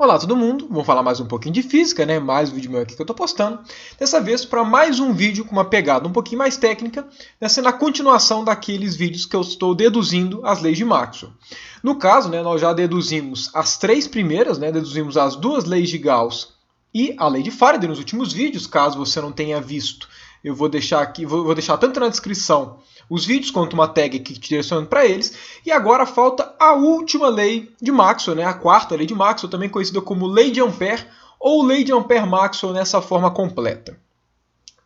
Olá todo mundo, vamos falar mais um pouquinho de física, né? Mais um vídeo meu aqui que eu estou postando. Dessa vez para mais um vídeo com uma pegada um pouquinho mais técnica, né? Sendo a continuação daqueles vídeos que eu estou deduzindo as leis de Maxwell. No caso, né, nós já deduzimos as três primeiras, né? Deduzimos as duas leis de Gauss e a lei de Faraday nos últimos vídeos. Caso você não tenha visto, eu vou deixar aqui, vou deixar tanto na descrição os vídeos quanto uma tag aqui te direcionando para eles. E agora falta a última lei de Maxwell, né? A quarta lei de Maxwell, também conhecida como lei de Ampère ou lei de Ampère-Maxwell nessa forma completa.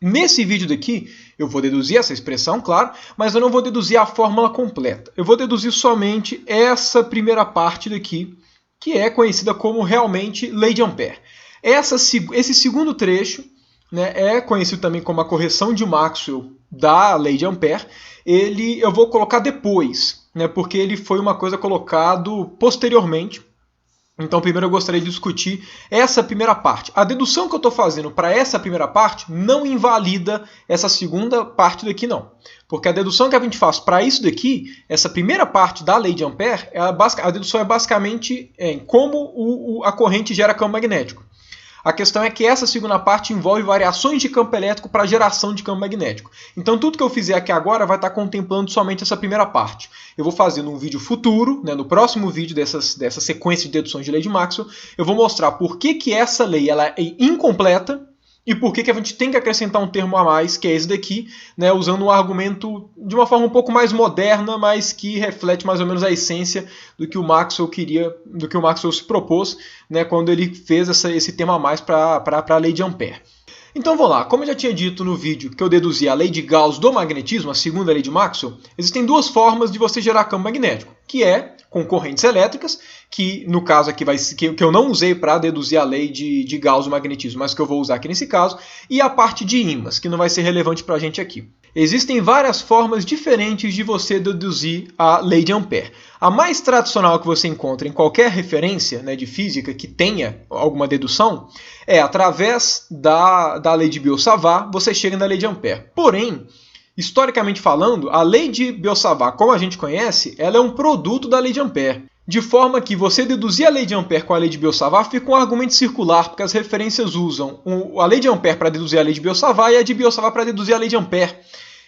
Nesse vídeo daqui, eu vou deduzir essa expressão, claro, mas eu não vou deduzir a fórmula completa. Eu vou deduzir somente essa primeira parte daqui, que é conhecida como realmente lei de Ampère. Esse segundo trecho, né, é conhecido também como a correção de Maxwell da lei de Ampère. Eu vou colocar depois, né, porque ele foi uma coisa colocado posteriormente. Então, primeiro eu gostaria de discutir essa primeira parte. A dedução que eu estou fazendo para essa primeira parte não invalida essa segunda parte daqui, não. Porque a dedução que a gente faz para isso daqui, essa primeira parte da lei de Ampère, a dedução é basicamente como a corrente gera campo magnético. A questão é que essa segunda parte envolve variações de campo elétrico para geração de campo magnético. Então tudo que eu fizer aqui agora vai estar contemplando somente essa primeira parte. Eu vou fazer num vídeo futuro, né, no próximo vídeo dessa sequência de deduções de lei de Maxwell, eu vou mostrar por que essa lei ela é incompleta e por que a gente tem que acrescentar um termo a mais, que é esse daqui, né, usando um argumento de uma forma um pouco mais moderna, mas que reflete mais ou menos a essência do que o Maxwell queria, do que o Maxwell se propôs, né, quando ele fez esse termo a mais para a lei de Ampère. Então vamos lá, como eu já tinha dito no vídeo que eu deduzi a lei de Gauss do magnetismo, a segunda lei de Maxwell, existem duas formas de você gerar campo magnético, que é com correntes elétricas, que no caso aqui que eu não usei para deduzir a lei de Gauss do magnetismo, mas que eu vou usar aqui nesse caso, e a parte de ímãs, que não vai ser relevante para a gente aqui. Existem várias formas diferentes de você deduzir a lei de Ampère. A mais tradicional que você encontra em qualquer referência, né, de física que tenha alguma dedução é através da lei de Biot-Savart, você chega na lei de Ampère. Porém, historicamente falando, a lei de Biot-Savart, como a gente conhece, ela é um produto da lei de Ampère. De forma que você deduzir a lei de Ampère com a lei de Biot-Savart fica um argumento circular, porque as referências usam a lei de Ampère para deduzir a lei de Biot-Savart e a de Biot-Savart para deduzir a lei de Ampère.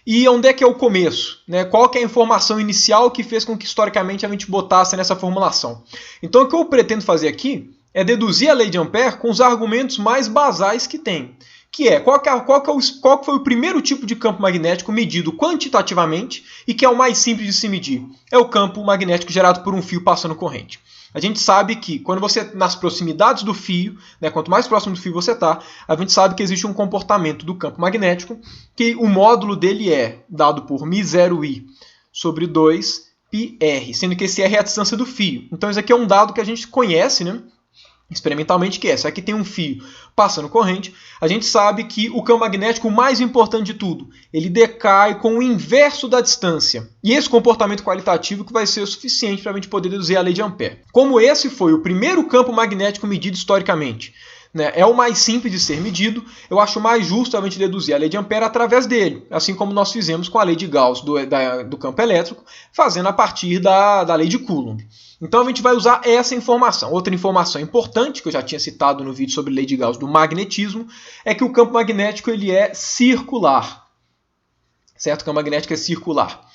E onde é que é o começo? Né? Qual que é a informação inicial que fez com que historicamente a gente botasse nessa formulação? Então o que eu pretendo fazer aqui é deduzir a lei de Ampère com os argumentos mais basais que tem. Que é, qual foi o primeiro tipo de campo magnético medido quantitativamente e que é o mais simples de se medir? É o campo magnético gerado por um fio passando corrente. A gente sabe que quando você nas proximidades do fio, né, quanto mais próximo do fio você está, a gente sabe que existe um comportamento do campo magnético, que o módulo dele é dado por μ0i sobre 2πr, sendo que esse r é a distância do fio. Então isso aqui é um dado que a gente conhece, né, experimentalmente, que é, se aqui tem um fio passando corrente, a gente sabe que o campo magnético, o mais importante de tudo, ele decai com o inverso da distância. E esse comportamento qualitativo que vai ser o suficiente para a gente poder deduzir a lei de Ampère. Como esse foi o primeiro campo magnético medido historicamente, né, é o mais simples de ser medido, eu acho mais justo a gente deduzir a lei de Ampère através dele, assim como nós fizemos com a lei de Gauss do campo elétrico, fazendo a partir da lei de Coulomb. Então a gente vai usar essa informação. Outra informação importante, que eu já tinha citado no vídeo sobre a lei de Gauss do magnetismo, é que o campo magnético ele é circular. Certo? O campo magnético é circular.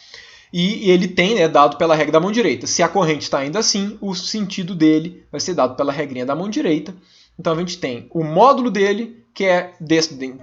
E ele tem, né, dado pela regra da mão direita. Se a corrente está indo assim, o sentido dele vai ser dado pela regrinha da mão direita. Então a gente tem o módulo dele, que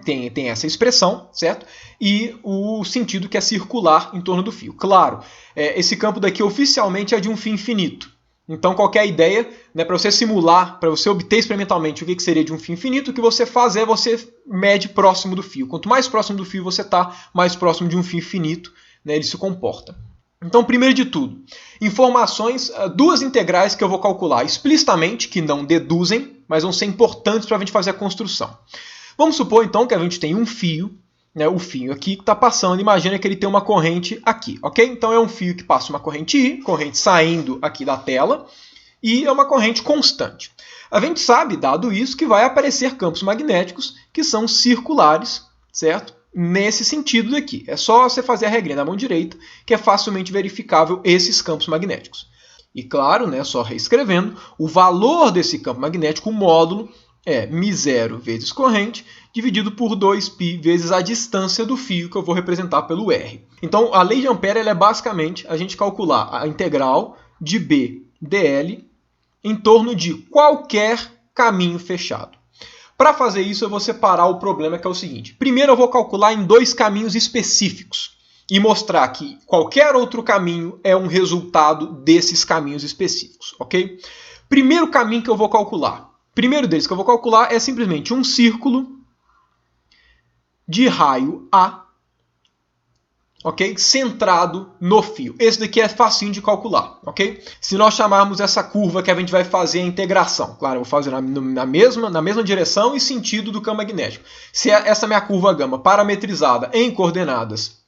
tem essa expressão, certo? E o sentido que é circular em torno do fio. Claro, esse campo daqui oficialmente é de um fio infinito. Então qualquer ideia, né, para você simular, para você obter experimentalmente o que seria de um fio infinito, o que você faz é você mede próximo do fio. Quanto mais próximo do fio você está, mais próximo de um fio infinito, né, ele se comporta. Então, primeiro de tudo, informações, duas integrais que eu vou calcular explicitamente, que não deduzem, mas vão ser importantes para a gente fazer a construção. Vamos supor, então, que a gente tem um fio, né, o fio aqui que está passando, imagina que ele tem uma corrente aqui, ok? Então, é um fio que passa uma corrente I, corrente saindo aqui da tela, e é uma corrente constante. A gente sabe, dado isso, que vai aparecer campos magnéticos que são circulares, certo? Nesse sentido daqui. É só você fazer a regrinha da mão direita, que é facilmente verificável esses campos magnéticos. E claro, né, só reescrevendo, o valor desse campo magnético, o módulo, é μ0 vezes corrente, dividido por 2π vezes a distância do fio, que eu vou representar pelo R. Então, a lei de Ampère ela é basicamente a gente calcular a integral de B dl em torno de qualquer caminho fechado. Para fazer isso, eu vou separar o problema, que é o seguinte. Primeiro, eu vou calcular em dois caminhos específicos e mostrar que qualquer outro caminho é um resultado desses caminhos específicos, ok? Primeiro caminho que eu vou calcular. Primeiro deles que eu vou calcular é simplesmente um círculo de raio A, ok? Centrado no fio. Esse daqui é facinho de calcular, ok? Se nós chamarmos essa curva que a gente vai fazer a integração, claro, eu vou fazer na mesma direção e sentido do campo magnético. Se essa minha curva gama parametrizada em coordenadas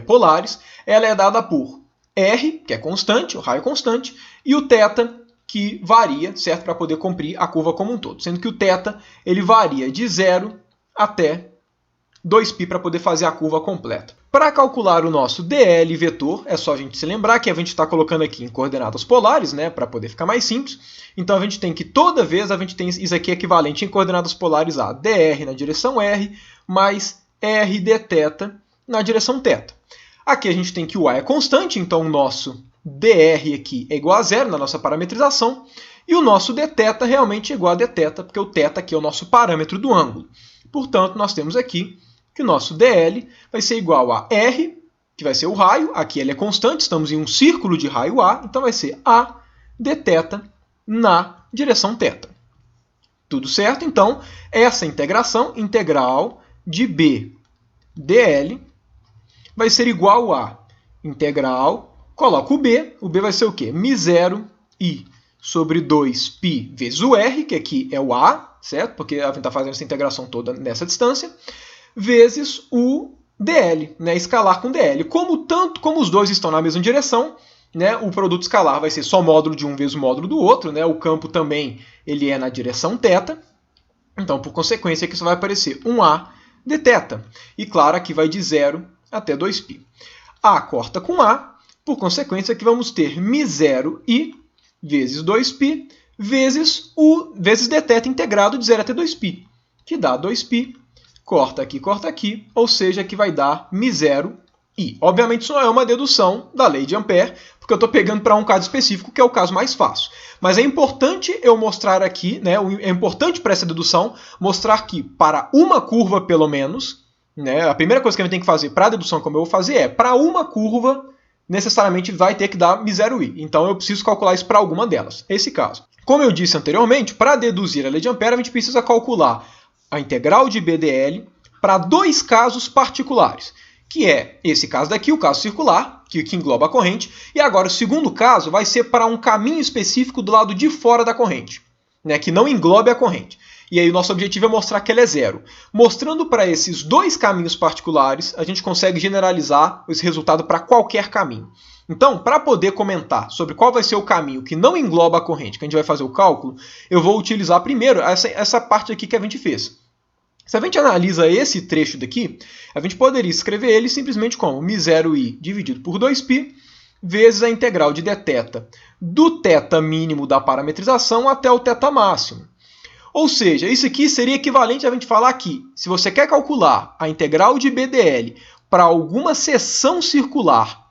polares, ela é dada por R, que é constante, o raio constante, e o θ, que varia, certo? Para poder cumprir a curva como um todo. Sendo que o θ ele varia de 0 até 2π para poder fazer a curva completa. Para calcular o nosso dl vetor, é só a gente se lembrar que a gente está colocando aqui em coordenadas polares, né, para poder ficar mais simples. Então a gente tem que toda vez a gente tem isso aqui equivalente em coordenadas polares a dr na direção r mais r dθ na direção θ. Aqui a gente tem que o A é constante, então o nosso dr aqui é igual a zero na nossa parametrização, e o nosso dθ realmente é igual a dθ, porque o θ aqui é o nosso parâmetro do ângulo. Portanto, nós temos aqui que o nosso dl vai ser igual a r, que vai ser o raio, aqui ele é constante, estamos em um círculo de raio A, então vai ser a dθ na direção θ. Tudo certo? Então, essa integração, integral de B dl, vai ser igual a integral, coloco o B vai ser o quê? μ0 i sobre 2π vezes o R, que aqui é o A, certo? Porque a gente está fazendo essa integração toda nessa distância, vezes o dl, né? Escalar com dl. Como os dois estão na mesma direção, né? O produto escalar vai ser só módulo de um vezes o módulo do outro, né? O campo também ele é na direção θ, então, por consequência, aqui só vai aparecer um A dθ. E claro, aqui vai de 0 até 2π. A corta com A, por consequência, aqui vamos ter μ0i vezes 2π vezes dθ integrado de 0 até 2π, que dá 2π, corta aqui, ou seja, aqui vai dar μ0i. Obviamente isso não é uma dedução da lei de Ampère, porque eu estou pegando para um caso específico, que é o caso mais fácil. Mas é importante eu mostrar aqui, né, é importante para essa dedução, mostrar que para uma curva pelo menos, né, a primeira coisa que a gente tem que fazer para a dedução, como eu vou fazer, é para uma curva, necessariamente vai ter que dar μ0i. Então eu preciso calcular isso para alguma delas. Esse caso. Como eu disse anteriormente, para deduzir a lei de Ampère, a gente precisa calcular a integral de BDL para dois casos particulares, que é esse caso daqui, o caso circular, que engloba a corrente, e agora o segundo caso vai ser para um caminho específico do lado de fora da corrente, né, que não englobe a corrente. E aí o nosso objetivo é mostrar que ela é zero. Mostrando para esses dois caminhos particulares, a gente consegue generalizar esse resultado para qualquer caminho. Então, para poder comentar sobre qual vai ser o caminho que não engloba a corrente, que a gente vai fazer o cálculo, eu vou utilizar primeiro essa parte aqui que a gente fez. Se a gente analisa esse trecho daqui, a gente poderia escrever ele simplesmente como μ0i dividido por 2π vezes a integral de dθ do θ mínimo da parametrização até o θ máximo. Ou seja, isso aqui seria equivalente a gente falar que, se você quer calcular a integral de BDL para alguma seção circular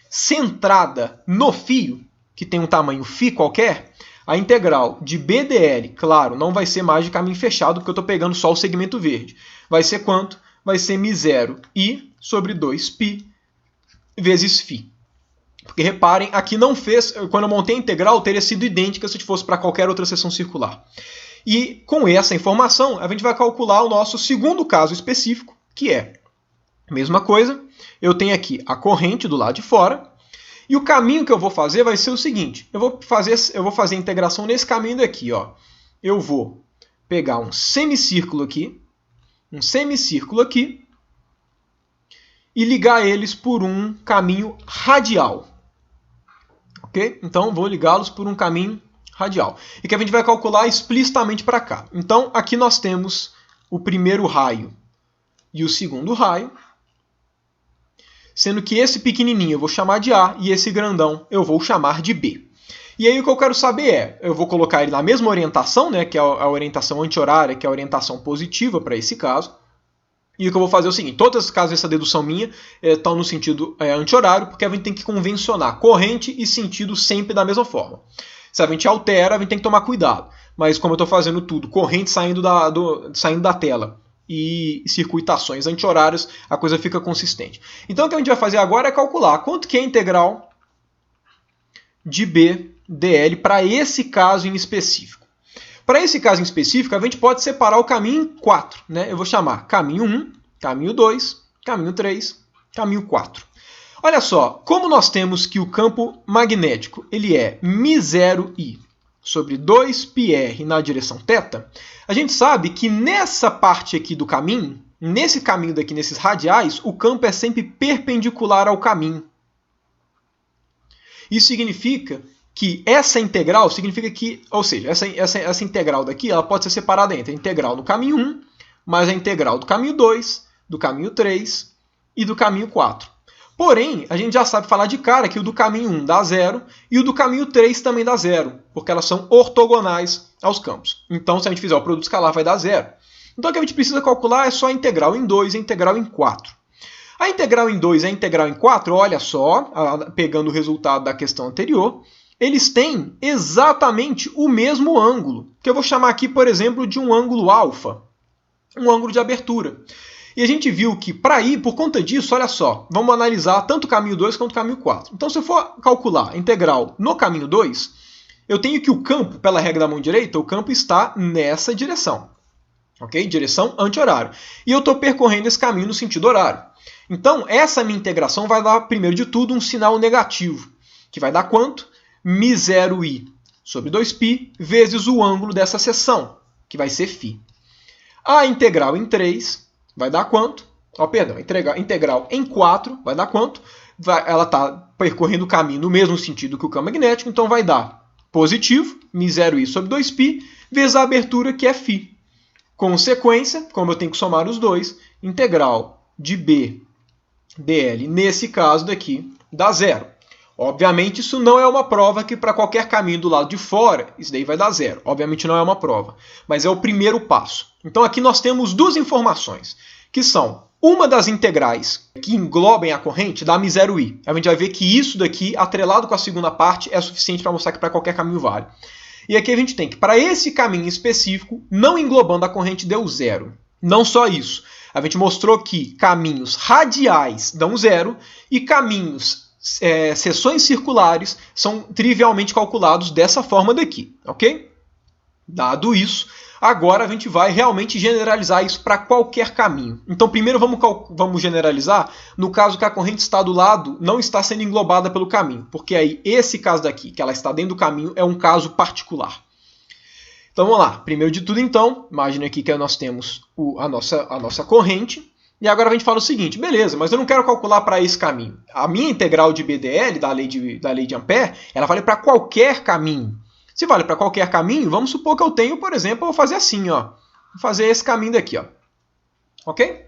centrada no fio, que tem um tamanho φ qualquer, a integral de BDL, claro, não vai ser mais de caminho fechado, porque eu estou pegando só o segmento verde. Vai ser quanto? Vai ser μ0i sobre 2π vezes φ. Porque reparem, aqui não fez, quando eu montei a integral, teria sido idêntica se fosse para qualquer outra seção circular. E com essa informação, a gente vai calcular o nosso segundo caso específico, que é a mesma coisa. Eu tenho aqui a corrente do lado de fora, e o caminho que eu vou fazer vai ser o seguinte. Eu vou fazer a integração nesse caminho daqui. Ó. Eu vou pegar um semicírculo aqui, e ligar eles por um caminho radial. Ok? Então, vou ligá-los por um caminho radial. E que a gente vai calcular explicitamente para cá. Então, aqui nós temos o primeiro raio e o segundo raio, sendo que esse pequenininho eu vou chamar de A e esse grandão eu vou chamar de B. E aí o que eu quero saber é, eu vou colocar ele na mesma orientação, né, que é a orientação anti-horária, que é a orientação positiva para esse caso. E o que eu vou fazer é o seguinte, todos os casos dessa dedução minha estão no sentido anti-horário, porque a gente tem que convencionar corrente e sentido sempre da mesma forma. Se a gente altera, a gente tem que tomar cuidado. Mas como eu estou fazendo tudo, corrente saindo da tela e circuitações anti-horárias, a coisa fica consistente. Então o que a gente vai fazer agora é calcular quanto que é a integral de B dl para esse caso em específico. Para esse caso em específico, a gente pode separar o caminho em 4. Né? Eu vou chamar caminho 1, caminho 2, caminho 3, caminho 4. Olha só, como nós temos que o campo magnético ele é μ0i sobre 2πr na direção θ, a gente sabe que nessa parte aqui do caminho, nesse caminho daqui, nesses radiais, o campo é sempre perpendicular ao caminho. Isso significa que essa integral significa que, ou seja, essa integral daqui ela pode ser separada entre a integral do caminho 1 mais a integral do caminho 2, do caminho 3 e do caminho 4. Porém, a gente já sabe falar de cara que o do caminho 1 dá 0 e o do caminho 3 também dá 0, porque elas são ortogonais aos campos. Então, se a gente fizer o produto escalar, vai dar 0. Então, o que a gente precisa calcular é só a integral em 2 e a integral em 4. A integral em 2 e a integral em 4, olha só, pegando o resultado da questão anterior, eles têm exatamente o mesmo ângulo, que eu vou chamar aqui, por exemplo, de um ângulo alfa, um ângulo de abertura. E a gente viu que, para ir, por conta disso, olha só, vamos analisar tanto o caminho 2 quanto o caminho 4. Então, se eu for calcular a integral no caminho 2, eu tenho que o campo, pela regra da mão direita, o campo está nessa direção, ok? Direção anti-horário. E eu estou percorrendo esse caminho no sentido horário. Então, essa minha integração vai dar, primeiro de tudo, um sinal negativo, que vai dar quanto? μ0i sobre 2π vezes o ângulo dessa seção, que vai ser φ. A integral em 3 vai dar quanto? A integral em 4 vai dar quanto? Ela está percorrendo o caminho no mesmo sentido que o campo magnético, então vai dar positivo, μ0i sobre 2π, vezes a abertura, que é φ. Consequência, como eu tenho que somar os dois, integral de B dl, nesse caso daqui, dá 0. Obviamente, isso não é uma prova que para qualquer caminho do lado de fora, isso daí vai dar 0. Obviamente não é uma prova, mas é o primeiro passo. Então aqui nós temos duas informações, que são uma das integrais que englobem a corrente dá μ0i. A gente vai ver que isso daqui, atrelado com a segunda parte, é suficiente para mostrar que para qualquer caminho vale. E aqui a gente tem que, para esse caminho específico, não englobando a corrente, deu 0. Não só isso, a gente mostrou que caminhos radiais dão 0 e caminhos seções circulares são trivialmente calculados dessa forma daqui, ok? Dado isso, agora a gente vai realmente generalizar isso para qualquer caminho. Então, primeiro vamos generalizar no caso que a corrente está do lado, não está sendo englobada pelo caminho, porque aí esse caso daqui, que ela está dentro do caminho, é um caso particular. Então, vamos lá. Primeiro de tudo, então, imagine aqui que nós temos a nossa corrente. E agora a gente fala o seguinte, beleza, mas eu não quero calcular para esse caminho. A minha integral de BDL, da lei de Ampère, ela vale para qualquer caminho. Se vale para qualquer caminho, vamos supor que eu tenho, por exemplo, eu vou fazer assim, ó. Vou fazer esse caminho daqui, ó. Ok?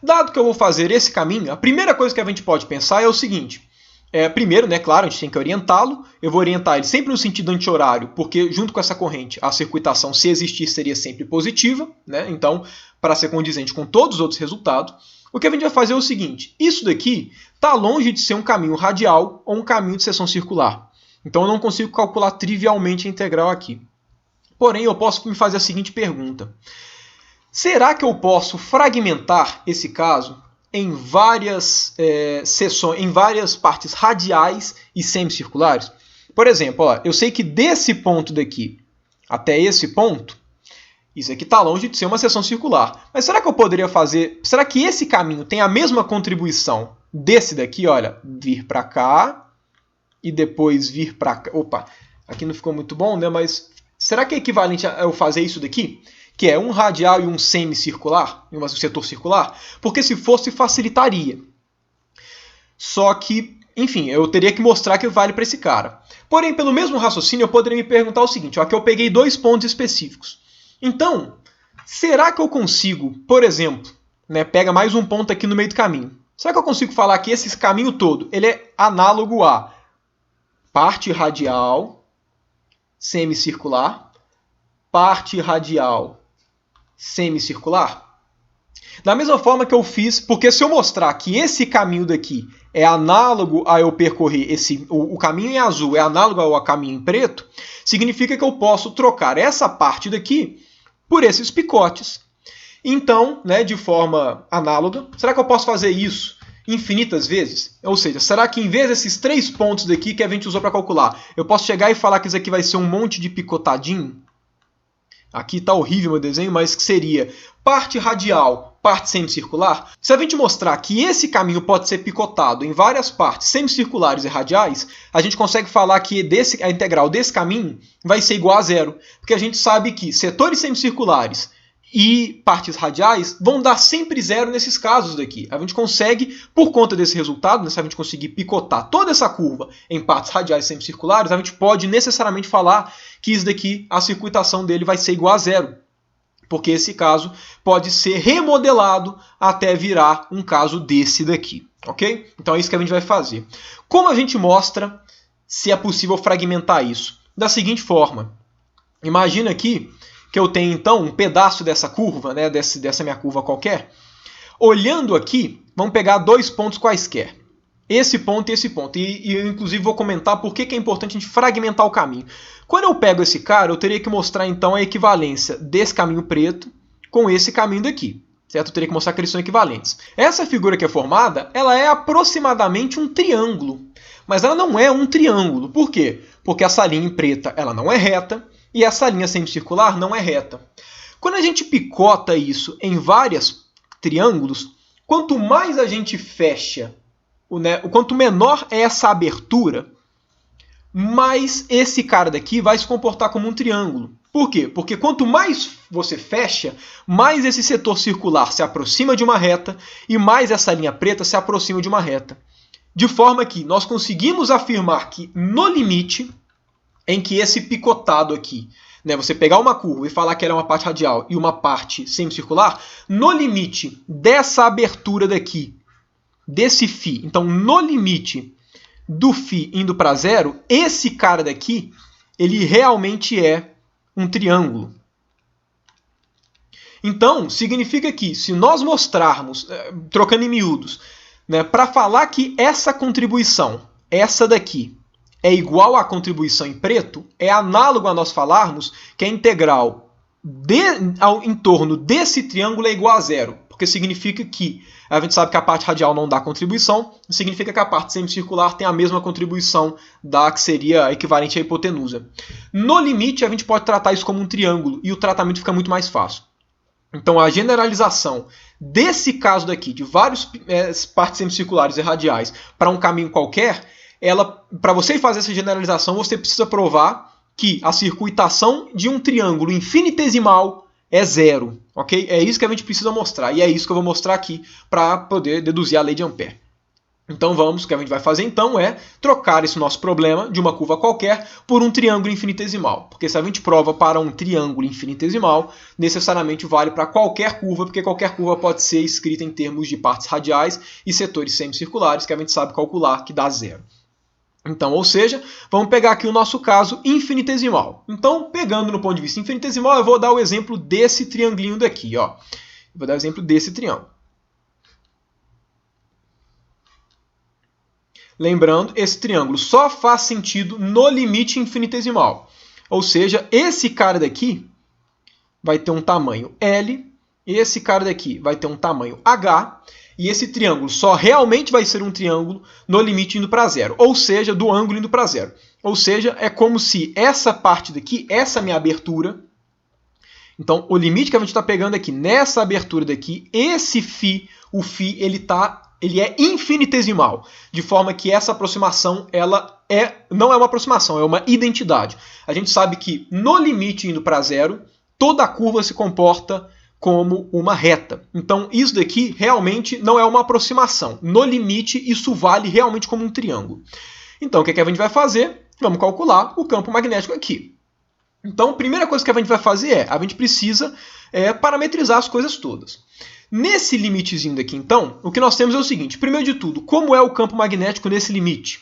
Dado que eu vou fazer esse caminho, a primeira coisa que a gente pode pensar é o seguinte. Primeiro, né, claro, a gente tem que orientá-lo. Eu vou orientar ele sempre no sentido anti-horário, porque junto com essa corrente, a circuitação, se existir, seria sempre positiva, né? Então, para ser condizente com todos os outros resultados, o que a gente vai fazer é o seguinte. Isso daqui está longe de ser um caminho radial ou um caminho de seção circular. Então, eu não consigo calcular trivialmente a integral aqui. Porém, eu posso me fazer a seguinte pergunta. Será que eu posso fragmentar esse caso em várias seções, em várias partes radiais e semicirculares? Por exemplo, ó, eu sei que desse ponto daqui até esse ponto, isso aqui está longe de ser uma seção circular. Mas será que eu poderia fazer... Será que esse caminho tem a mesma contribuição desse daqui? Olha, vir para cá e depois vir para cá. Opa, aqui não ficou muito bom, né? Mas será que é equivalente a eu fazer isso daqui? Que é um radial e um semicircular, um setor circular? Porque se fosse, facilitaria. Só que, enfim, eu teria que mostrar que vale para esse cara. Porém, pelo mesmo raciocínio, eu poderia me perguntar o seguinte. Ó, aqui eu peguei 2 pontos específicos. Então, será que eu consigo, por exemplo, né, pega mais um ponto aqui no meio do caminho. Será que eu consigo falar que esse caminho todo ele é análogo a parte radial semicircular, parte radial semicircular. Da mesma forma que eu fiz, porque se eu mostrar que esse caminho daqui é análogo a eu percorrer o caminho em azul é análogo ao caminho em preto, significa que eu posso trocar essa parte daqui por esses picotes. Então, né, de forma análoga, será que eu posso fazer isso infinitas vezes? Ou seja, será que em vez desses 3 pontos daqui que a gente usou para calcular, eu posso chegar e falar que isso aqui vai ser um monte de picotadinho? Aqui está horrível meu desenho, mas que seria parte radial, parte semicircular. Se a gente mostrar que esse caminho pode ser picotado em várias partes semicirculares e radiais, a gente consegue falar que a integral desse caminho vai ser igual a zero. Porque a gente sabe que setores semicirculares e partes radiais vão dar sempre zero nesses casos daqui. A gente consegue, por conta desse resultado, né, se a gente conseguir picotar toda essa curva em partes radiais semicirculares, a gente pode necessariamente falar que isso daqui, a circuitação dele vai ser igual a zero. Porque esse caso pode ser remodelado até virar um caso desse daqui. Ok? Então é isso que a gente vai fazer. Como a gente mostra se é possível fragmentar isso? Da seguinte forma. Imagina aqui que eu tenho, então, um pedaço dessa curva, né, dessa minha curva qualquer. Olhando aqui, vamos pegar 2 pontos quaisquer. Esse ponto e esse ponto. E eu, inclusive, vou comentar por que é importante a gente fragmentar o caminho. Quando eu pego esse cara, eu teria que mostrar, então, a equivalência desse caminho preto com esse caminho daqui. Certo? Eu teria que mostrar que eles são equivalentes. Essa figura que é formada, ela é aproximadamente um triângulo. Mas ela não é um triângulo. Por quê? Porque essa linha em preta ela não é reta. E essa linha semicircular não é reta. Quando a gente picota isso em vários triângulos, quanto mais a gente fecha, quanto menor é essa abertura, mais esse cara daqui vai se comportar como um triângulo. Por quê? Porque quanto mais você fecha, mais esse setor circular se aproxima de uma reta e mais essa linha preta se aproxima de uma reta. De forma que nós conseguimos afirmar que no limite em que esse picotado aqui, né, você pegar uma curva e falar que ela é uma parte radial e uma parte semicircular, no limite dessa abertura daqui, desse φ, então no limite do φ indo para zero, esse cara daqui, ele realmente é um triângulo. Então, significa que se nós mostrarmos, trocando em miúdos, né, para falar que essa contribuição, essa daqui, é igual à contribuição em preto, é análogo a nós falarmos que a integral em torno desse triângulo é igual a zero. Porque significa que a gente sabe que a parte radial não dá contribuição, significa que a parte semicircular tem a mesma contribuição da que seria equivalente à hipotenusa. No limite, a gente pode tratar isso como um triângulo e o tratamento fica muito mais fácil. Então, a generalização desse caso daqui, de várias partes semicirculares e radiais, para um caminho qualquer, para você fazer essa generalização, você precisa provar que a circuitação de um triângulo infinitesimal é zero. Okay? É isso que a gente precisa mostrar. E é isso que eu vou mostrar aqui para poder deduzir a lei de Ampère. Então vamos, o que a gente vai fazer então é trocar esse nosso problema de uma curva qualquer por um triângulo infinitesimal. Porque se a gente prova para um triângulo infinitesimal, necessariamente vale para qualquer curva, porque qualquer curva pode ser escrita em termos de partes radiais e setores semicirculares, que a gente sabe calcular, que dá zero. Então, ou seja, vamos pegar aqui o nosso caso infinitesimal. Então, pegando no ponto de vista infinitesimal, eu vou dar o exemplo desse triangulinho daqui. Ó. Vou dar o exemplo desse triângulo. Lembrando, esse triângulo só faz sentido no limite infinitesimal. Ou seja, esse cara daqui vai ter um tamanho L, esse cara daqui vai ter um tamanho H, e esse triângulo só realmente vai ser um triângulo no limite indo para zero, ou seja, do ângulo indo para zero. Ou seja, é como se essa parte daqui, essa minha abertura, então o limite que a gente está pegando aqui, nessa abertura daqui, esse φ, o φ, ele é infinitesimal, de forma que essa aproximação não é uma aproximação, é uma identidade. A gente sabe que no limite indo para zero, toda a curva se comporta como uma reta. Então, isso daqui realmente não é uma aproximação. No limite, isso vale realmente como um triângulo. Então, o que a gente vai fazer? Vamos calcular o campo magnético aqui. Então, a primeira coisa que a gente vai fazer é, a gente precisa parametrizar as coisas todas. Nesse limitezinho daqui, então, o que nós temos é o seguinte. Primeiro de tudo, como é o campo magnético nesse limite?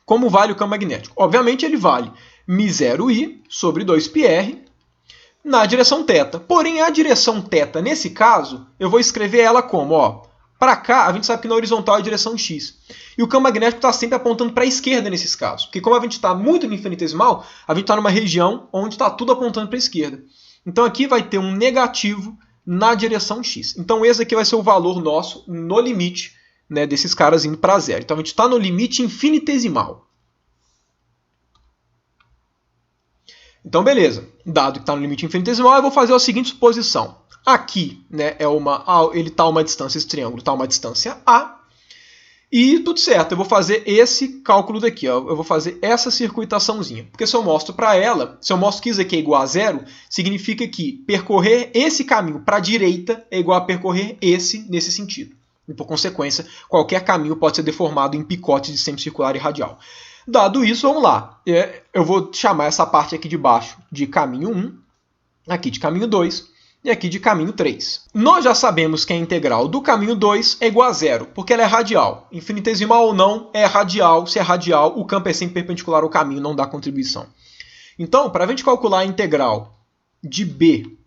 Como vale o campo magnético? Obviamente ele vale μ0i sobre 2πr na direção θ. Porém, a direção θ, nesse caso, eu vou escrever ela como, ó, para cá, a gente sabe que na horizontal é a direção x. E o campo magnético está sempre apontando para a esquerda nesses casos. Porque como a gente está muito no infinitesimal, a gente está numa região onde está tudo apontando para a esquerda. Então aqui vai ter um negativo na direção x. Então esse aqui vai ser o valor nosso no limite, né, desses caras indo para zero. Então a gente está no limite infinitesimal. Então beleza, dado que está no limite infinitesimal, eu vou fazer a seguinte suposição. Aqui, né, ele está a uma distância, esse triângulo está a uma distância A, e tudo certo, eu vou fazer esse cálculo daqui, ó, eu vou fazer essa circuitaçãozinha. Porque se eu mostro para ela, se eu mostro que isso aqui é igual a zero, significa que percorrer esse caminho para a direita é igual a percorrer esse nesse sentido. E por consequência, qualquer caminho pode ser deformado em picotes de semicircular e radial. Dado isso, vamos lá. Eu vou chamar essa parte aqui de baixo de caminho 1, aqui de caminho 2 e aqui de caminho 3. Nós já sabemos que a integral do caminho 2 é igual a zero, porque ela é radial. Infinitesimal ou não, é radial. Se é radial, o campo é sempre perpendicular ao caminho, não dá contribuição. Então, para a gente calcular a integral de b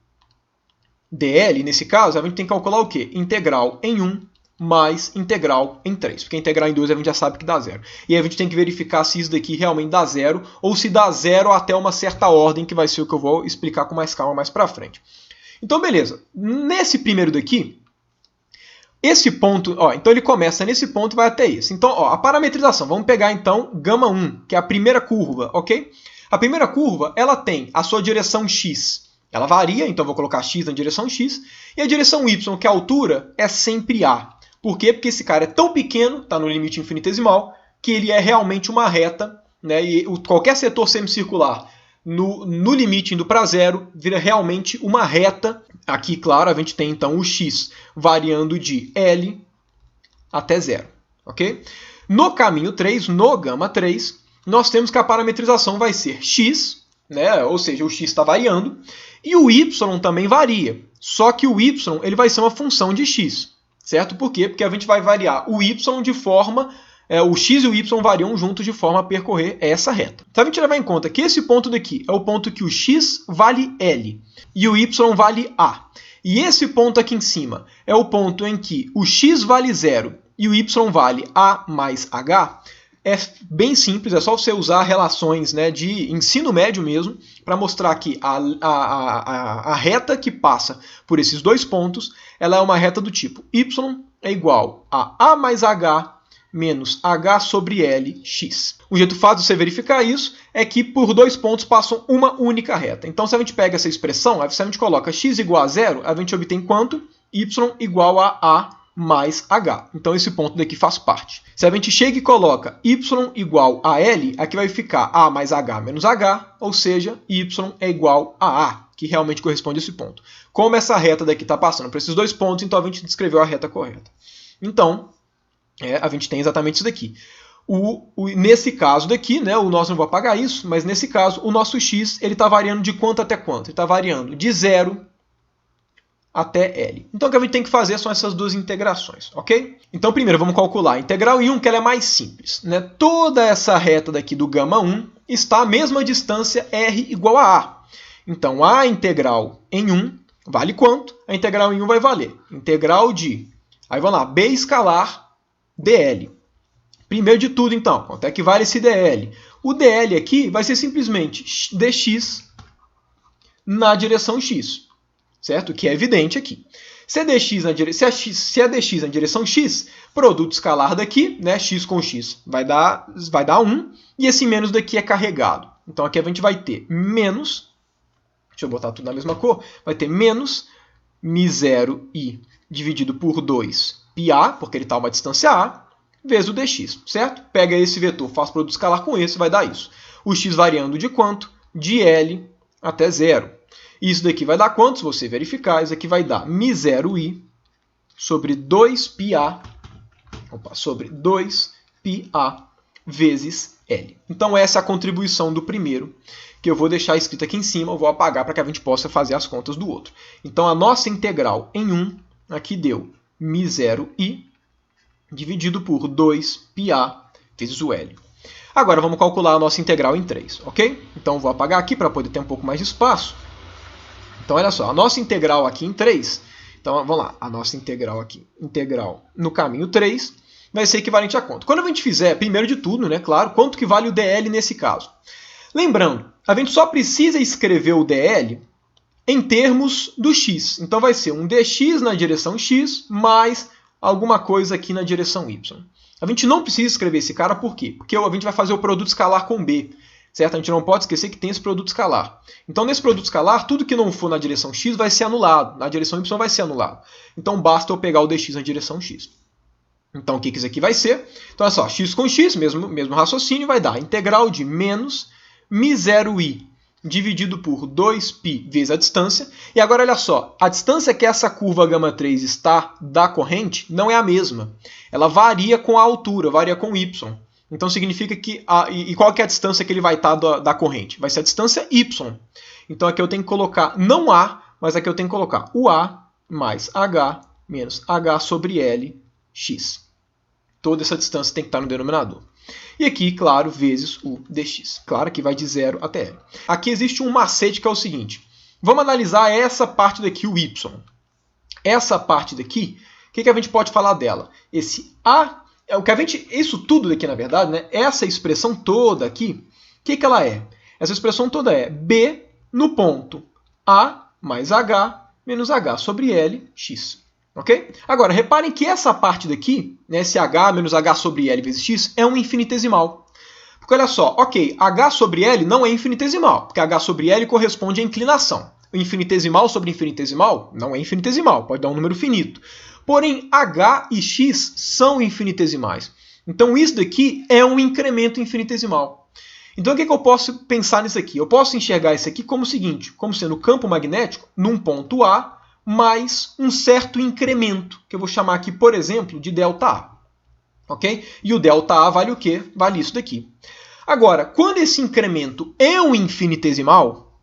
dl, nesse caso, a gente tem que calcular o quê? Integral em 1 mais integral em 3. Porque integral em 2 a gente já sabe que dá zero. E aí a gente tem que verificar se isso daqui realmente dá zero, ou se dá zero até uma certa ordem, que vai ser o que eu vou explicar com mais calma mais para frente. Então, beleza. Nesse primeiro daqui, esse ponto, ó, então ele começa nesse ponto e vai até esse. Então, ó, a parametrização, vamos pegar então γ1, que é a primeira curva, ok? A primeira curva, ela tem a sua direção x. Ela varia, então eu vou colocar x na direção x. E a direção y, que é a altura, é sempre a. Por quê? Porque esse cara é tão pequeno, está no limite infinitesimal, que ele é realmente uma reta, né? E qualquer setor semicircular no limite indo para zero vira realmente uma reta. Aqui, claro, a gente tem então o x variando de L até zero. Okay? No caminho 3, no γ3, nós temos que a parametrização vai ser x, né? Ou seja, o x está variando, e o y também varia. Só que o y ele vai ser uma função de x. Certo? Por quê? Porque a gente vai variar o y de forma... o x e o y variam juntos de forma a percorrer essa reta. Então a gente levar em conta que esse ponto daqui é o ponto que o x vale L e o y vale A. E esse ponto aqui em cima é o ponto em que o x vale 0 e o y vale A mais H. É bem simples, é só você usar relações, né, de ensino médio mesmo para mostrar que a reta que passa por esses dois pontos ela é uma reta do tipo y é igual a A mais H menos H sobre L, x. Um jeito fácil de você verificar isso é que por dois pontos passam uma única reta. Então, se a gente pega essa expressão, se a gente coloca x igual a zero, a gente obtém quanto? Y igual a mais H. Então, esse ponto daqui faz parte. Se a gente chega e coloca y igual a L, aqui vai ficar A mais H menos H, ou seja, y é igual a A, que realmente corresponde a esse ponto. Como essa reta daqui está passando por esses dois pontos, então a gente descreveu a reta correta. Então, a gente tem exatamente isso daqui. Nesse caso daqui, né, o nosso não vai apagar isso, mas nesse caso, o nosso x está variando de quanto até quanto? Ele está variando de 0 até L. Então, o que a gente tem que fazer são essas duas integrações, ok? Então, primeiro, vamos calcular a integral em 1, que ela é mais simples. Né? Toda essa reta daqui do γ1 está à mesma distância r igual a A. Então, a integral em 1 vale quanto? A integral em 1 vai valer integral de, aí vamos lá, b escalar dl. Primeiro de tudo, então, quanto é que vale esse dl? O dl aqui vai ser simplesmente dx na direção x. Certo? Que é evidente aqui. Se é dx na direção x, produto escalar daqui, né, x com x, vai dar 1, e esse menos daqui é carregado. Então aqui a gente vai ter menos, deixa eu botar tudo na mesma cor, vai ter menos μ0i dividido por 2πa, porque ele está a uma distância a, vezes o dx, certo? Pega esse vetor, faz produto escalar com esse, vai dar isso. O x variando de quanto? De L até 0. Isso daqui vai dar quanto? Se você verificar, isso aqui vai dar μ0i sobre 2πa, sobre 2πa vezes L. Então essa é a contribuição do primeiro, que eu vou deixar escrito aqui em cima, eu vou apagar para que a gente possa fazer as contas do outro. Então a nossa integral em 1, aqui deu μ0i dividido por 2πa vezes o L. Agora vamos calcular a nossa integral em 3, ok? Então vou apagar aqui para poder ter um pouco mais de espaço. Então olha só, a nossa integral aqui em 3, então vamos lá, a nossa integral aqui, integral no caminho 3, vai ser equivalente a quanto? Quando a gente fizer, primeiro de tudo, né, claro, quanto que vale o dl nesse caso? Lembrando, a gente só precisa escrever o dl em termos do x. Então vai ser um dx na direção x mais alguma coisa aqui na direção y. A gente não precisa escrever esse cara, por quê? Porque a gente vai fazer o produto escalar com b, certo? A gente não pode esquecer que tem esse produto escalar. Então, nesse produto escalar, tudo que não for na direção x vai ser anulado, na direção y vai ser anulado. Então, basta eu pegar o dx na direção x. Então, o que isso aqui vai ser? Então, olha só, x com x, mesmo raciocínio, vai dar a integral de menos μ0i dividido por 2π vezes a distância. E agora, olha só, a distância que essa curva γ3 está da corrente não é a mesma. Ela varia com a altura, varia com y. Então, significa que... E qual que é a distância que ele vai estar da corrente? Vai ser a distância y. Então, aqui eu tenho que colocar, não a, mas aqui eu tenho que colocar o a mais h menos h sobre l x. Toda essa distância tem que estar no denominador. E aqui, claro, vezes o dx. Claro que vai de 0 até l. Aqui existe um macete que é o seguinte. Vamos analisar essa parte daqui, o y. Essa parte daqui, o que a gente pode falar dela? Esse a, isso tudo daqui, na verdade, né? Essa expressão toda aqui, o que ela é? Essa expressão toda é b no ponto a mais h menos h sobre l x. Ok? Agora, reparem que essa parte daqui, né, esse h menos h sobre l vezes x, é um infinitesimal. Porque olha só, ok, h sobre l não é infinitesimal, porque h sobre l corresponde à inclinação. O infinitesimal sobre infinitesimal não é infinitesimal, pode dar um número finito. Porém, h e x são infinitesimais. Então, isso daqui é um incremento infinitesimal. Então, o que eu posso pensar nisso aqui? Eu posso enxergar isso aqui como o seguinte, como sendo o campo magnético num ponto A, mais um certo incremento, que eu vou chamar aqui, por exemplo, de ΔA. Ok? E o ΔA vale o quê? Vale isso daqui. Agora, quando esse incremento é um infinitesimal,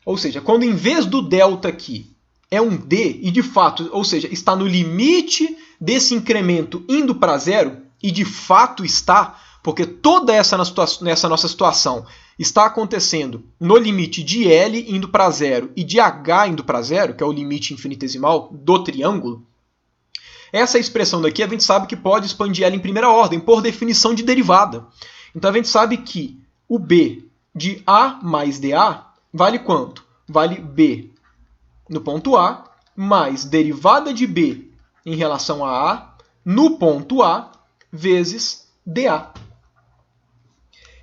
ou seja, quando em vez do delta aqui é um d, e de fato, ou seja, está no limite desse incremento indo para zero, e de fato está, porque toda essa nossa situação está acontecendo no limite de L indo para zero e de H indo para zero, que é o limite infinitesimal do triângulo, essa expressão daqui a gente sabe que pode expandir ela em primeira ordem, por definição de derivada. Então a gente sabe que o B de A mais dA vale quanto? Vale B no ponto A mais derivada de B em relação a A no ponto A vezes dA.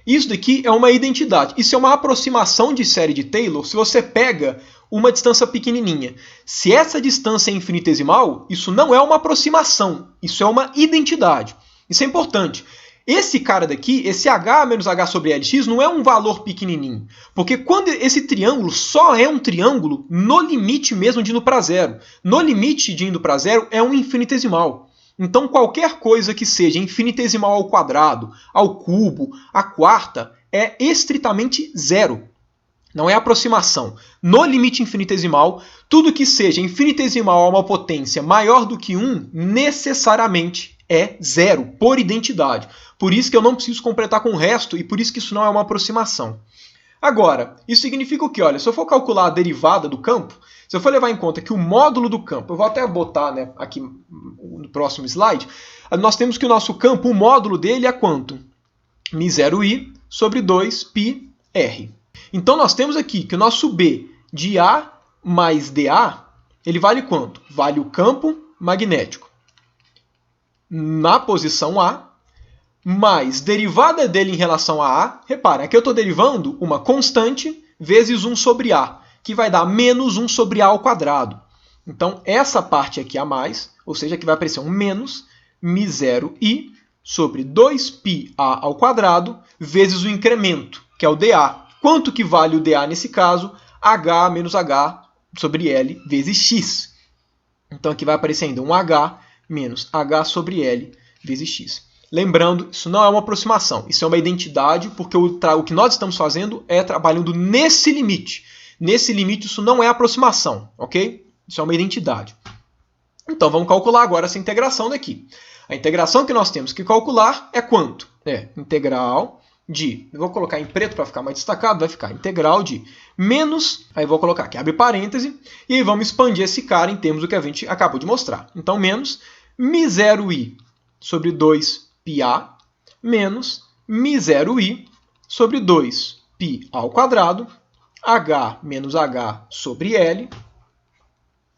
Isso daqui é uma identidade. Isso é uma aproximação de série de Taylor se você pega uma distância pequenininha. Se essa distância é infinitesimal, isso não é uma aproximação. Isso é uma identidade. Isso é importante. Esse cara daqui, esse h menos h sobre lx, não é um valor pequenininho. Porque quando esse triângulo só é um triângulo no limite mesmo de indo para zero. No limite de indo para zero é um infinitesimal. Então, qualquer coisa que seja infinitesimal ao quadrado, ao cubo, à quarta, é estritamente zero. Não é aproximação. No limite infinitesimal, tudo que seja infinitesimal a uma potência maior do que 1, necessariamente é zero, por identidade. Por isso que eu não preciso completar com o resto e por isso que isso não é uma aproximação. Agora, isso significa o quê? Olha, se eu for calcular a derivada do campo, se eu for levar em conta que o módulo do campo, eu vou até botar, né, aqui no próximo slide, nós temos que o nosso campo, o módulo dele é quanto? μ0i sobre 2πr. Então nós temos aqui que o nosso B de A mais dA, ele vale quanto? Vale o campo magnético na posição A, mais derivada dele em relação a A. Reparem, aqui eu estou derivando uma constante vezes 1 sobre A, que vai dar menos 1 sobre A ao quadrado. Então, essa parte aqui a mais, ou seja, aqui vai aparecer um menos μ0i sobre 2πa ao quadrado vezes o incremento, que é o dA. Quanto que vale o dA nesse caso? H menos H sobre L vezes x. Então, aqui vai aparecer ainda um H menos H sobre L vezes x. Lembrando, isso não é uma aproximação, isso é uma identidade, porque o que nós estamos fazendo é trabalhando nesse limite. Nesse limite, isso não é aproximação, ok? Isso é uma identidade. Então, vamos calcular agora essa integração daqui. A integração que nós temos que calcular é quanto? É integral de, eu vou colocar em preto para ficar mais destacado, vai ficar integral de menos, aí vou colocar aqui, abre parêntese, e aí vamos expandir esse cara em termos do que a gente acabou de mostrar. Então, menos μ0i sobre 2πa menos μ0i sobre 2π ao quadrado, h menos h sobre L,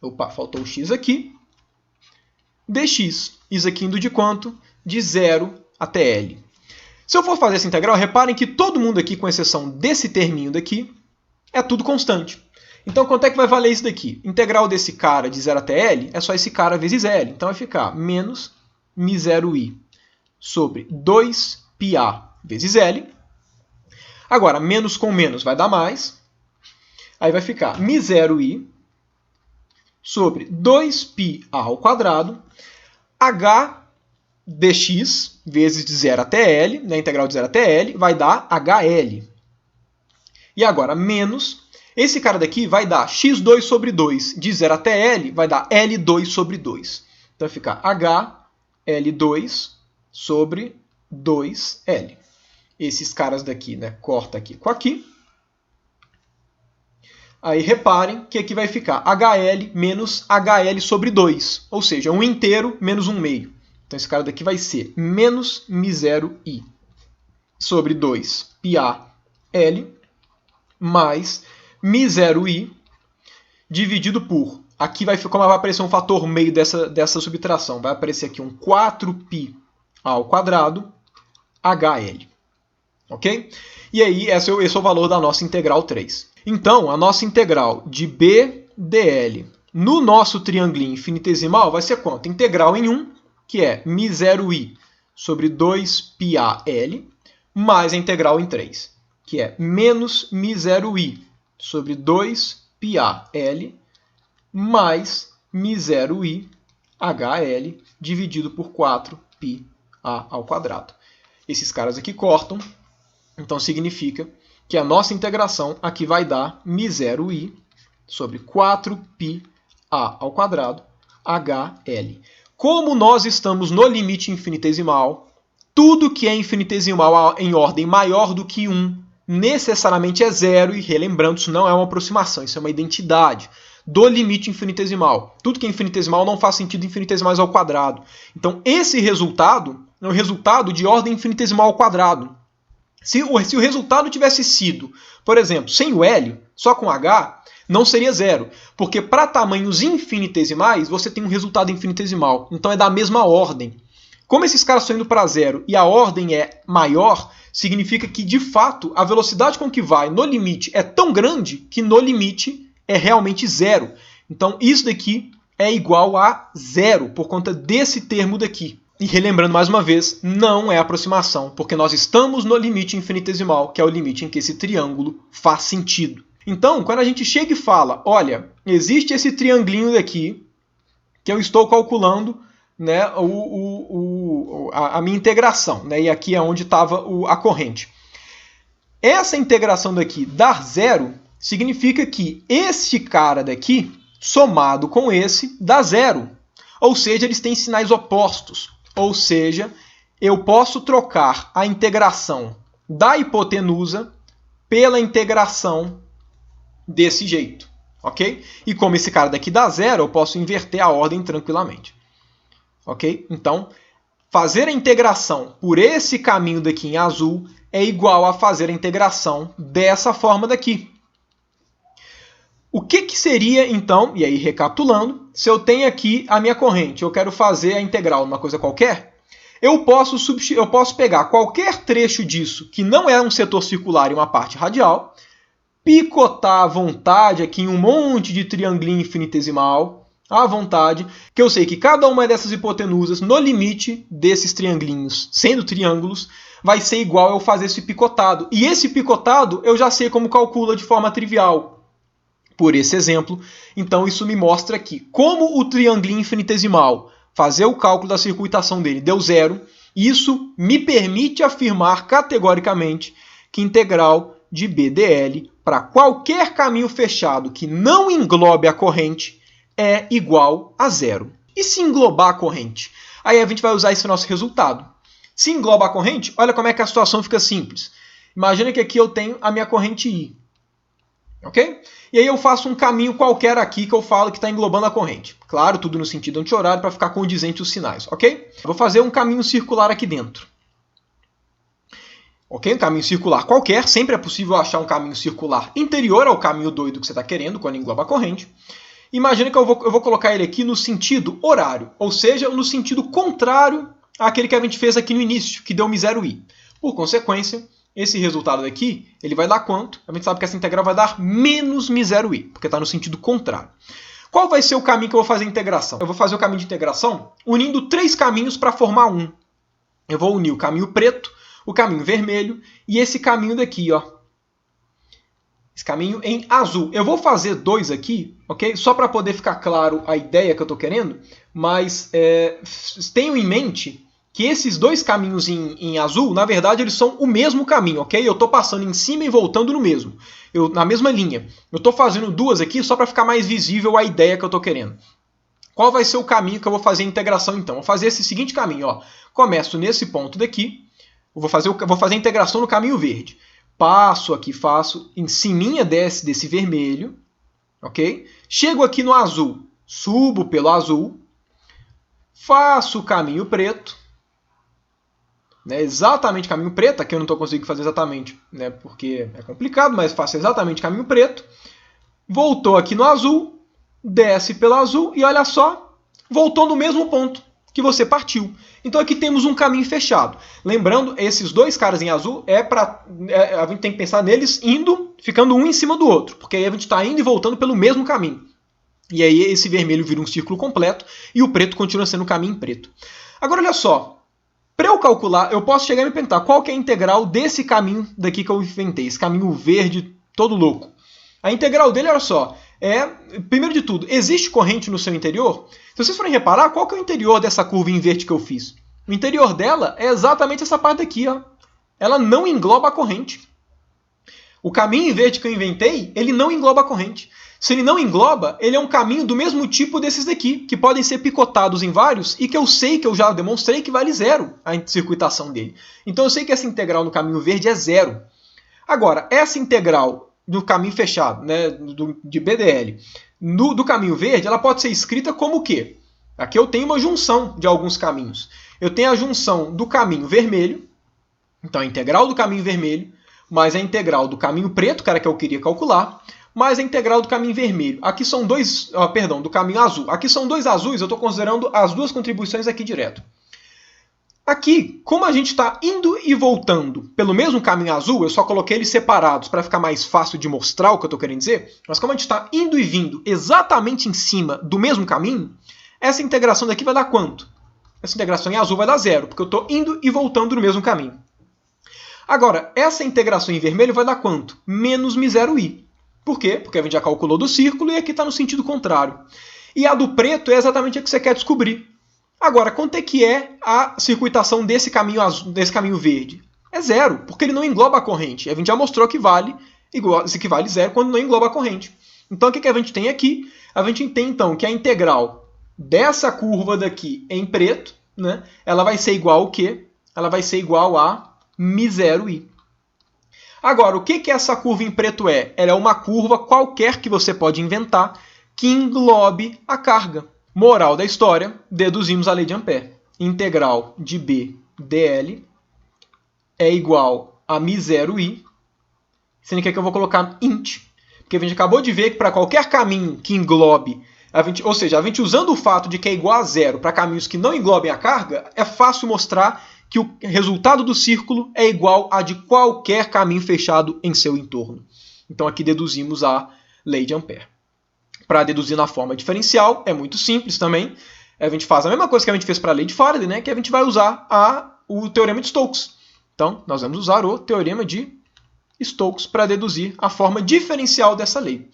opa, faltou o x aqui, dx, isso aqui indo de quanto? De 0 até L. Se eu for fazer essa integral, reparem que todo mundo aqui, com exceção desse terminho daqui, é tudo constante. Então, quanto é que vai valer isso daqui? Integral desse cara de 0 até L é só esse cara vezes L. Então, vai ficar menos μ0i sobre 2πa vezes L. Agora, menos com menos vai dar mais. Aí vai ficar μ0i sobre 2πa ao quadrado, h dx vezes de 0 até L, né, integral de 0 até L, vai dar HL. E agora, menos, esse cara daqui vai dar x2 sobre 2, de 0 até L, vai dar L2 sobre 2. Então, vai ficar HL2 sobre 2L. Esses caras daqui, né, corta aqui com aqui. Aí, reparem que aqui vai ficar HL menos HL sobre 2, ou seja, 1 inteiro menos 1 meio. Então, esse cara daqui vai ser menos μ0i sobre 2πa L mais μ0i dividido por... Aqui vai aparecer um fator meio dessa subtração. Vai aparecer aqui um 4π ao quadrado HL. Ok? E aí, esse é o valor da nossa integral 3. Então, a nossa integral de b dl no nosso triangulinho infinitesimal vai ser quanto? Integral em 1, que é μ0i sobre 2πal, mais a integral em 3, que é menos μ0i sobre 2πal, mais μ0i hl dividido por 4πa ao quadrado. Esses caras aqui cortam, então significa que a nossa integração aqui vai dar μ0i sobre 4πa ao quadrado hl. Como nós estamos no limite infinitesimal, tudo que é infinitesimal em ordem maior do que 1 necessariamente é zero, e relembrando, isso não é uma aproximação, isso é uma identidade do limite infinitesimal. Tudo que é infinitesimal não faz sentido infinitesimais ao quadrado. Então, esse resultado é um resultado de ordem infinitesimal ao quadrado. Se o resultado tivesse sido, por exemplo, sem o L, só com H, não seria zero, porque para tamanhos infinitesimais você tem um resultado infinitesimal, então é da mesma ordem. Como esses caras estão indo para zero e a ordem é maior, significa que, de fato, a velocidade com que vai no limite é tão grande que no limite é realmente zero. Então isso daqui é igual a zero por conta desse termo daqui. E relembrando mais uma vez, não é aproximação, porque nós estamos no limite infinitesimal, que é o limite em que esse triângulo faz sentido. Então, quando a gente chega e fala, olha, existe esse triangulinho daqui, que eu estou calculando, né, a minha integração, né, e aqui é onde estava a corrente. Essa integração daqui dar zero significa que este cara daqui, somado com esse, dá zero. Ou seja, eles têm sinais opostos. Ou seja, eu posso trocar a integração da hipotenusa pela integração desse jeito, ok? E como esse cara daqui dá zero, eu posso inverter a ordem tranquilamente, ok? Então, fazer a integração por esse caminho daqui em azul é igual a fazer a integração dessa forma daqui. O que seria, então, e aí recapitulando, se eu tenho aqui a minha corrente, eu quero fazer a integral numa coisa qualquer, eu posso pegar qualquer trecho disso que não é um setor circular e uma parte radial, picotar à vontade aqui em um monte de triangulinho infinitesimal, à vontade, que eu sei que cada uma dessas hipotenusas, no limite desses triangulinhos, sendo triângulos, vai ser igual eu fazer esse picotado. E esse picotado eu já sei como calcula de forma trivial. Por esse exemplo, então isso me mostra que, como o triangulinho infinitesimal, fazer o cálculo da circuitação dele deu zero, isso me permite afirmar categoricamente que integral de b dl para qualquer caminho fechado que não englobe a corrente é igual a zero. E se englobar a corrente? Aí a gente vai usar esse nosso resultado. Se engloba a corrente, olha como é que a situação fica simples. Imagina que aqui eu tenho a minha corrente I. Ok? E aí eu faço um caminho qualquer aqui que eu falo que está englobando a corrente. Claro, tudo no sentido anti-horário para ficar condizente os sinais. Ok? Vou fazer um caminho circular aqui dentro. Ok? Um caminho circular qualquer. Sempre é possível achar um caminho circular interior ao caminho doido que você está querendo quando engloba a corrente. Imagina que eu vou colocar ele aqui no sentido horário, ou seja, no sentido contrário àquele que a gente fez aqui no início, que deu μi. Por consequência, esse resultado daqui, ele vai dar quanto? A gente sabe que essa integral vai dar menos μi, porque está no sentido contrário. Qual vai ser o caminho que eu vou fazer a integração? Eu vou fazer o caminho de integração unindo 3 caminhos para formar um. Eu vou unir o caminho preto, o caminho vermelho e esse caminho daqui, ó. Esse caminho em azul. Eu vou fazer 2 aqui, ok? Só para poder ficar claro a ideia que eu estou querendo, mas tenham em mente que esses 2 caminhos em azul, na verdade, eles são o mesmo caminho, ok? Eu estou passando em cima e voltando no mesmo, na mesma linha. Eu estou fazendo 2 aqui só para ficar mais visível a ideia que eu estou querendo. Qual vai ser o caminho que eu vou fazer a integração, então? Eu vou fazer esse seguinte caminho, ó. Começo nesse ponto daqui, eu vou fazer a integração no caminho verde. Passo aqui, faço em cima desse vermelho, ok? Chego aqui no azul, subo pelo azul, faço o caminho preto, né? Exatamente caminho preto, aqui eu não estou conseguindo fazer exatamente, né? Porque é complicado, mas faço exatamente caminho preto, voltou aqui no azul, desce pelo azul e olha só, voltou no mesmo ponto que você partiu. Então aqui temos um caminho fechado. Lembrando, esses 2 caras em azul a gente tem que pensar neles ficando um em cima do outro, porque aí a gente está indo e voltando pelo mesmo caminho. E aí esse vermelho vira um círculo completo e o preto continua sendo um caminho preto. Agora olha só, para eu calcular, eu posso chegar e me perguntar qual que é a integral desse caminho daqui que eu inventei, esse caminho verde todo louco. A integral dele, olha só, primeiro de tudo, existe corrente no seu interior? Se vocês forem reparar, qual que é o interior dessa curva em verde que eu fiz? O interior dela é exatamente essa parte aqui, ó. Ela não engloba a corrente. O caminho em verde que eu inventei, ele não engloba a corrente. Se ele não engloba, ele é um caminho do mesmo tipo desses daqui, que podem ser picotados em vários e que eu já demonstrei que vale 0 a circuitação dele. Então eu sei que essa integral no caminho verde é 0. Agora, essa integral do caminho fechado, né, de BDL, do caminho verde, ela pode ser escrita como o quê? Aqui eu tenho uma junção de alguns caminhos. Eu tenho a junção do caminho vermelho, então a integral do caminho vermelho, mais a integral do caminho preto, que era que eu queria calcular, mais a integral do caminho vermelho. Aqui são do caminho azul. Aqui são 2 azuis, eu estou considerando as 2 contribuições aqui direto. Aqui, como a gente está indo e voltando pelo mesmo caminho azul, eu só coloquei eles separados para ficar mais fácil de mostrar o que eu estou querendo dizer, mas como a gente está indo e vindo exatamente em cima do mesmo caminho, essa integração daqui vai dar quanto? Essa integração em azul vai dar 0, porque eu estou indo e voltando no mesmo caminho. Agora, essa integração em vermelho vai dar quanto? Menos μ0i. Por quê? Porque a gente já calculou do círculo e aqui está no sentido contrário. E a do preto é exatamente a que você quer descobrir. Agora, quanto é que é a circuitação desse caminho azul, desse caminho verde? É 0, porque ele não engloba a corrente. A gente já mostrou que vale 0 quando não engloba a corrente. Então, o que a gente tem aqui? A gente tem, então, que a integral dessa curva daqui em preto, né, ela vai ser igual ao quê? Ela vai ser igual a μ0i. Agora, o que essa curva em preto é? Ela é uma curva qualquer que você pode inventar que englobe a carga. Moral da história, deduzimos a lei de Ampère. Integral de B dl é igual a μ0i, sendo que aqui eu vou colocar int, porque a gente acabou de ver que para qualquer caminho que englobe, ou seja, a gente usando o fato de que é igual a 0 para caminhos que não englobem a carga, é fácil mostrar que o resultado do círculo é igual a de qualquer caminho fechado em seu entorno. Então aqui deduzimos a lei de Ampère. Para deduzir na forma diferencial, é muito simples também. A gente faz a mesma coisa que a gente fez para a lei de Faraday, né? Que a gente vai usar o teorema de Stokes. Então, nós vamos usar o teorema de Stokes para deduzir a forma diferencial dessa lei.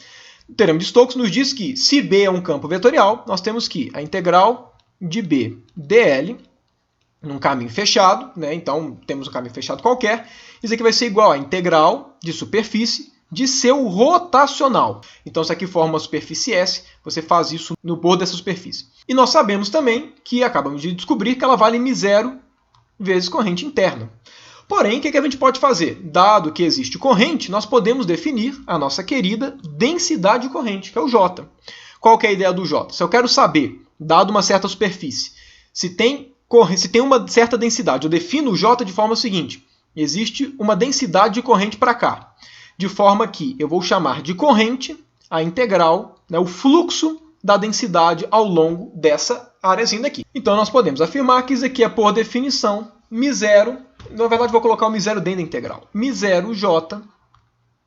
O teorema de Stokes nos diz que, se B é um campo vetorial, nós temos que a integral de B dl, num caminho fechado, né? Então temos um caminho fechado qualquer, isso aqui vai ser igual à integral de superfície de seu rotacional. Então, se aqui forma uma superfície S, você faz isso no bordo dessa superfície. E nós sabemos também que acabamos de descobrir que ela vale μ0 vezes corrente interna. Porém, o que a gente pode fazer? Dado que existe corrente, nós podemos definir a nossa querida densidade de corrente, que é o J. Qual que é a ideia do J? Se eu quero saber, dado uma certa superfície, se tem uma certa densidade, eu defino o J de forma seguinte: existe uma densidade de corrente para cá, de forma que eu vou chamar de corrente a integral, né, o fluxo da densidade ao longo dessa áreazinha daqui. Então nós podemos afirmar que isso aqui é, por definição, μ0, na verdade vou colocar o μ0 dentro da integral, μ0j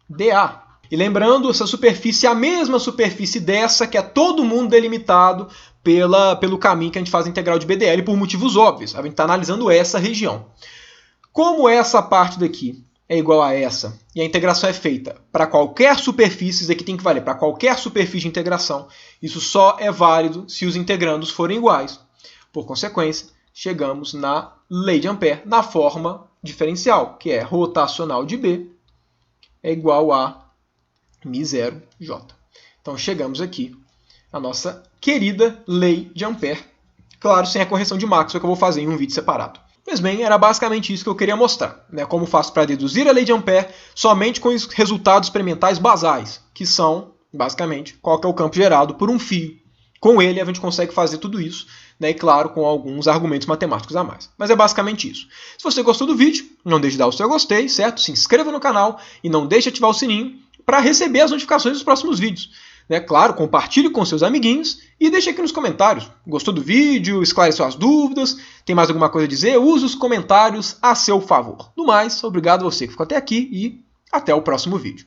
dA. E lembrando, essa superfície é a mesma superfície dessa, que é todo mundo delimitado pelo caminho que a gente faz a integral de BDL, por motivos óbvios. A gente está analisando essa região. Como essa parte daqui é igual a essa, e a integração é feita para qualquer superfície, isso aqui tem que valer para qualquer superfície de integração, isso só é válido se os integrandos forem iguais. Por consequência, chegamos na lei de Ampère na forma diferencial, que é rotacional de B é igual a μ0j. Então chegamos aqui à nossa querida lei de Ampère, claro, sem a correção de Maxwell, que eu vou fazer em um vídeo separado. Pois bem, era basicamente isso que eu queria mostrar, né? Como faço para deduzir a lei de Ampère somente com os resultados experimentais basais, que são, basicamente, qual que é o campo gerado por um fio. Com ele a gente consegue fazer tudo isso, né? E claro, com alguns argumentos matemáticos a mais. Mas é basicamente isso. Se você gostou do vídeo, não deixe de dar o seu gostei, certo? Se inscreva no canal e não deixe de ativar o sininho para receber as notificações dos próximos vídeos. Né? Claro, compartilhe com seus amiguinhos e deixe aqui nos comentários. Gostou do vídeo? Esclareceu as dúvidas? Tem mais alguma coisa a dizer? Use os comentários a seu favor. No mais, obrigado a você que ficou até aqui e até o próximo vídeo.